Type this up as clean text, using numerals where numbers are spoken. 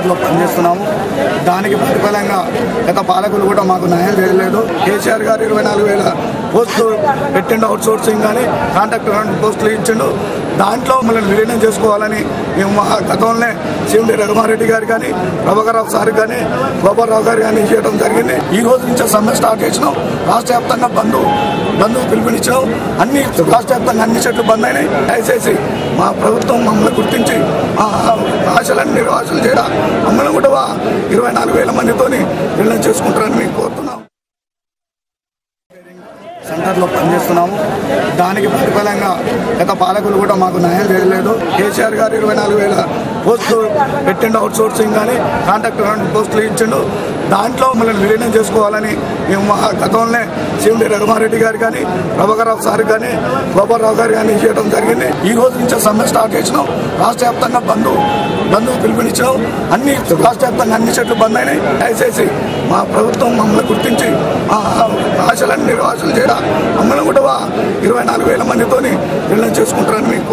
సెంటర్లో పనిచేస్తున్నాము. దానికి ప్రతిఫలంగా గత పాలకులు కూడా మాకు న్యాయం చేయలేదు. కేసీఆర్ గారు 24,000 పోస్టులు పెట్టిండు, అవుట్ సోర్సింగ్ కానీ కాంట్రాక్టర్ పోస్టులు ఇచ్చిండు. దాంట్లో మమ్మల్ని విలీనం చేసుకోవాలని మేము మా గతంలోనే సీఎండి రఘుమారెడ్డి గారు కానీ, ప్రభాకర్ రావు సార్ కానీ, గోపాలరావు గారు కానీ చేయడం జరిగింది. ఈ రోజు నుంచే సమ్మె స్టార్ట్ చేసినాం. రాష్ట్ర వ్యాప్తంగా బంధు పిలుపునిచ్చినాం. రాష్ట్ర వ్యాప్తంగా అన్ని చెట్లు బంద్ అయినాయి. దయచేసి మా ప్రభుత్వం మమ్మల్ని గుర్తించి మా ఆశలన్నీ నిర్వాసలు చేయడం, మమ్మల్ని కూడా 24,000 మందితోని విలీనం చేసుకుంటారని మేము కోరుతున్నాం. సెంటర్లో పనిచేస్తున్నాము. దానికి ప్రతిఫలంగా గత పాలకులు కూడా మాకు న్యాయం చేయలేదు. కేసీఆర్ గారు 24,000 పోస్టులు పెట్టిండు, అవుట్ సోర్సింగ్ కానీ కాంట్రాక్టర్ పోస్టులు ఇచ్చిండు. దాంట్లో మమ్మల్ని విలీనం చేసుకోవాలని మేము మా గతంలోనే సీఎండి రఘుమారెడ్డి గారు కానీ, ప్రభాకర్ రావు సార్ కానీ, గోపాలరావు గారు కానీ చేయడం జరిగింది. ఈ రోజు నుంచే సమ్మె స్టార్ట్ చేసినాం. రాష్ట్ర వ్యాప్తంగా బంధు పిలుపునిచ్చినాం. రాష్ట్ర వ్యాప్తంగా అన్ని చెట్లు బంద్ అయినాయి. దయచేసి మా ప్రభుత్వం మమ్మల్ని గుర్తించి మా ఆశలన్నీ నిర్వాసలు చేయడం, మమ్మల్ని కూడా 24,000 మందితోని విలీనం చేసుకుంటారని మీకు